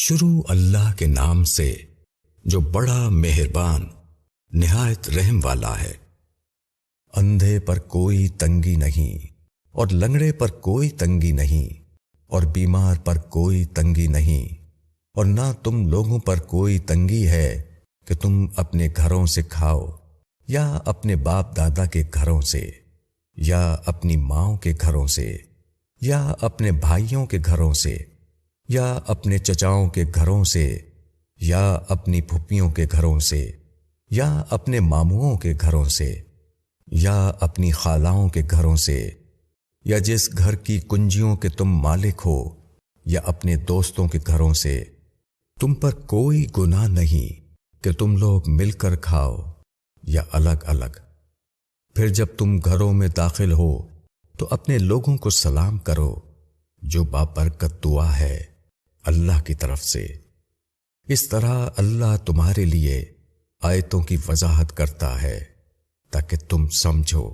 شروع اللہ کے نام سے جو بڑا مہربان نہایت رحم والا ہے۔ اندھے پر کوئی تنگی نہیں اور لنگڑے پر کوئی تنگی نہیں اور بیمار پر کوئی تنگی نہیں، اور نہ تم لوگوں پر کوئی تنگی ہے کہ تم اپنے گھروں سے کھاؤ یا اپنے باپ دادا کے گھروں سے یا اپنی ماؤں کے گھروں سے یا اپنے بھائیوں کے گھروں سے یا اپنے چچاؤں کے گھروں سے یا اپنی پھپھیوں کے گھروں سے یا اپنے ماموؤں کے گھروں سے یا اپنی خالاؤں کے گھروں سے یا جس گھر کی کنجیوں کے تم مالک ہو یا اپنے دوستوں کے گھروں سے۔ تم پر کوئی گناہ نہیں کہ تم لوگ مل کر کھاؤ یا الگ الگ۔ پھر جب تم گھروں میں داخل ہو تو اپنے لوگوں کو سلام کرو، جو بابرکت دعا ہے اللہ کی طرف سے۔ اس طرح اللہ تمہارے لیے آیتوں کی وضاحت کرتا ہے تاکہ تم سمجھو۔